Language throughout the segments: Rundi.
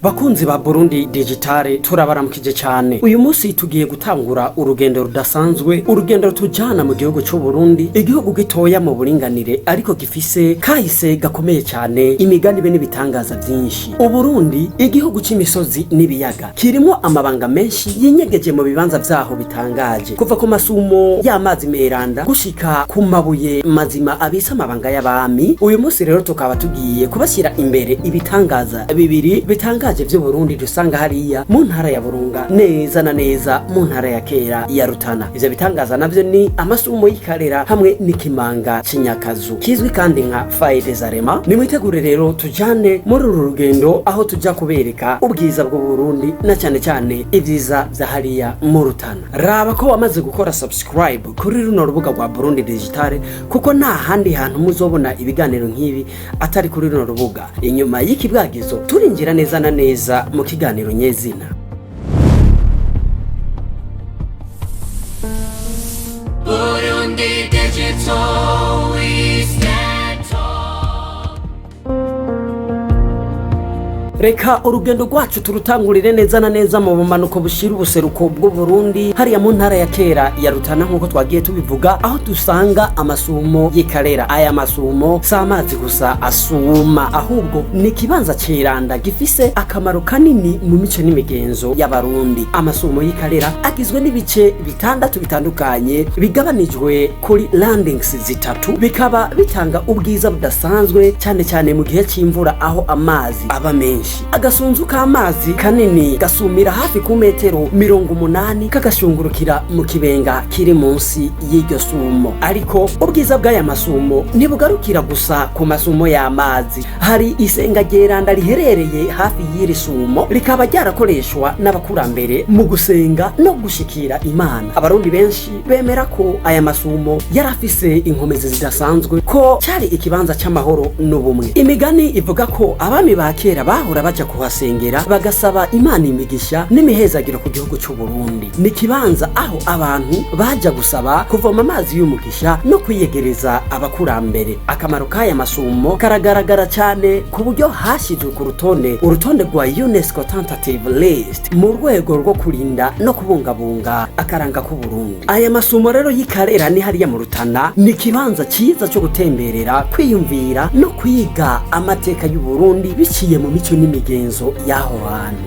Bakunzi ba Burundi Digital turabaramukije cyane. Uyu munsi tugiye gutangura urugendo rudasanzwe, urugendo tujana mu gihugu cy'u Burundi, igihugu gitoya mu buringanire ariko gifise kahise gakomeye cyane, imigani be n'ibitangaza byinshi. Uburundi igihugu c'imisozi n'ibiyaga, kirimo amabanga menshi yinyegeje mu bibanza vyaho bitangaje, kuva ku masumo y'amazi meranda gushika ku mabuye mazima abisa amabanga y'abami. Uyu munsi rero tukaba tugiye kubashyira imbere ibitangaza bibiri bitangaje vy'Uburundi dusanga hariya mu ntara ya Burunga, neza na neza mu ntara ya kera ya Rutana. Ivyo bitangaza navyo ni Amasumo y'Karera hamwe n'ikimanga Nyakazu, kizwi kandi nka vy'Uburundi. Nimwitegure rero tujane muri uru rugendo aho tuja kubereka ubwiza bw'Uburundi na cyane cyane ivyiza vya hariya mu Rutana. Raba ko wamaze gukora subscribe kuri runo rubuga rwa Burundi Digital, kuko nta handi hantu muzobona ibiganiro nk'ibi atari kuri runo rubuga. Inyuma y'ikibwagizo turinjira neza na neza mu kiganiro nyezina. Burundi Digital, we stand tall. Reka urugendo rwacu turutangurire neza na neza mu bumanuko bushira ubuseruko bw'Uburundi, hariya mu ntara ya kera ya Rutana nkuko twagiye tubivuga, aho dusanga amasumo y'Ikarera. Aya masumo si amazi gusa asuma, ahubwo ni ikibanza ciranda gifise akamaro kanini mu mico n'imigenzo y'Abarundi. Amasumo y'Ikarera agizwe n'ibice bitandatu bitandukanye bigabanijwe kuri landings zitatu, bikaba bitanga ubwiza budasanzwe cyane cyane mu gihe c'imvura aho amazi aba menshi. Agasunzu k'amazi kanini gasumira hafi ku metero 80 kagashungurukira mu kibenga kiri munsi y'iryo sumo. Ariko ubwiza bw'aya masumo ntibugarukira gusa ku masumo y'amazi. Hari isenga geranda riherereye hafi y'iri sumo, rikaba ryarakoreshwa n'abakurambere mu gusenga no gushikira Imana. Abarundi benshi bemera ko aya masumo yarafise inkomezi zidasanzwe, ko cyari ikibanza c'amahoro n'ubumwe. Imigani ivuga ko abami ba kera bahora baja kuhasengera bagasaba Imana imigisha n'imihezagiro ku gihugu cy'u Burundi. Ni kibanza aho abantu baja gusaba kuvoma amazi y'umugisha no kwiyegereza abakurambere. Akamaro k'aya masumo karagaragara cyane ku buryo hashizwe ku urutonde rwa UNESCO Tentative List mu rwego rwo kurinda no kubungabunga akaranga k'u Burundi. Aya masumo rero y'Ikarera ni hariya mu Rutana, ni kibanza cyiza cyo gutemberera, kwiyumvira no kwiga amateka y'u Burundi biciye mu mico n'imigenzo y'aho hantu.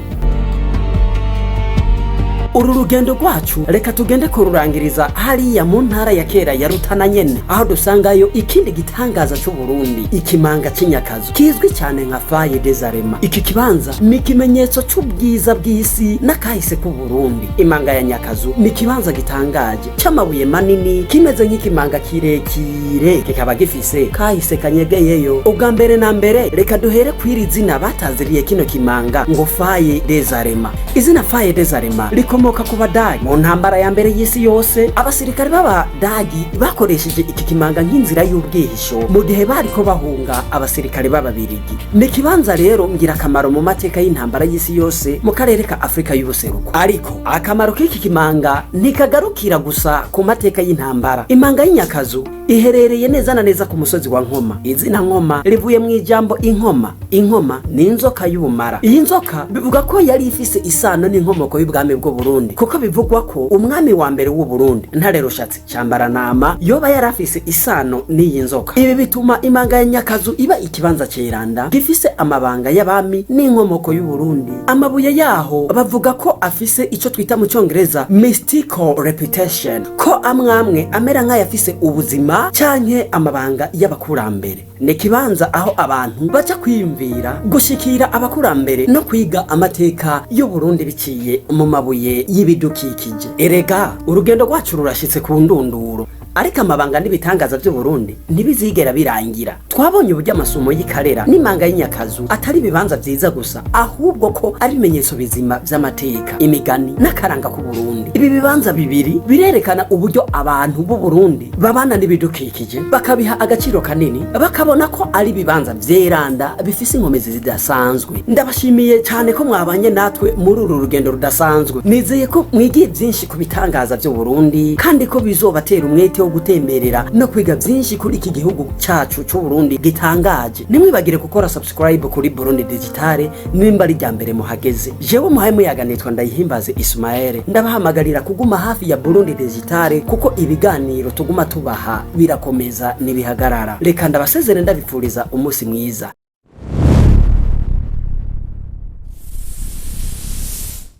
Uru rugendo rwacu reka tugende kururangiriza hariya mu ntara ya kera ya Rutana nyene, aho dusangayo ikindi gitangaza cy'u Burundi, ikimanga Nyakazu, kizwi cyane nka vy'Uburundi. Iki kibanza ni ikimenyetso cy'ubwiza bw'isi na kahise k'u Burundi. Imanga ya Nyakazu ni kibanza gitangaje c'amabuye manini, kimeze nk'ikimanga kirekire, kikaba gifise kahise kanyegeyeyo. Ubwa mbere na mbere reka duhere kwiri zina bataziriye kino kimanga ngo vy'Uburundi. Izina vy'Uburundi rikomoka ku Badagi. Mu ntambara ya mbere y'isi yose, abasirikare b'Abadagi bakoresheje iki kimanga nk'inzira y'ubwihisho mu gihe bariko bahunga abasirikare b'Ababirigi. Ni kibanza rero ngira akamaro mu mateka y'intambara y'isi yose mu karere ka Afrika y'ubuseruko. Ariko akamaro k'iki kimanga nikagarukira gusa ku mateka y'intambara. Imanga y'Nyakazu iherereye neza na neza ku musozi wa Nkoma. Izina Nkoma rivuye mu ijambo inkoma. Inkoma ni inzoka y'ubumara. Iyi nzoka bivuga ko yari ifise isano n'inkomoko y'ubwami bw'Uburundi, kuko bivugwa ko umwami wa mbere w'u Burundi Ntare Rushatsi Cambaranama yoba yarafise isano n'iyi nzoka. Ibi bituma imanga ya Nyakazu iba ikibanza ceranda gifise amabanga y'abami n'inkomoko y'u Burundi. Amabuye yaho bavuga ko afise ico twita mu Congereza mystical reputation, ko amwamwe amera nk'ayafise ubuzima canke amabanga y'abakurambere. Ni kibanza aho abantu baca kwiyumvira, gushikira abakurambere no kwiga amateka y'u Burundi biciye mu mabuye y'ibidukikije. Erega urugendo rwacu rurashitse ku ndunduro, ariko amabanga n'ibitangaza by'Uburundi ntibizigera birangira. Twabonye uburyo amasumo y'Ikarera n'imanga y'Nyakazu atari bibanza vyiza gusa, ahubwo ko ari ibimenyetso bizima vy'amateka, imigani n'akaranga k'u Burundi. Ibi bibanza bibiri birerekana uburyo abantu b'u Burundi babana n'ibidukikije, bakabiha agaciro kanini, bakabona ko ari bibanza vyeranda bifise inkomezi zidasanzwe. Ndabashimiye cyane ko mwabanye natwe muri uru rugendo rudasanzwe. Nizeye ko mwigiye byinshi ku bitangaza by'u Burundi, kandi ko bizobatera umwete wo gutemberera no kwiga byinshi kuri iki gihugu cyacu c'Uburundi gitangaje. Nimwibagire gukora subscribe kuri Burundi Digital nimba ari rya mbere muhageze. Jewe muhaye muyaga nitwa Ndayihimbaze Ismael, ndabahamagarira kuguma hafi ya Burundi Digital kuko ibiganiro tuguma tubaha birakomeza nibihagarara. Reka ndabasezere ndabipfuriza umunsi mwiza.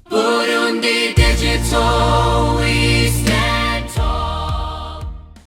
Burundi Digital.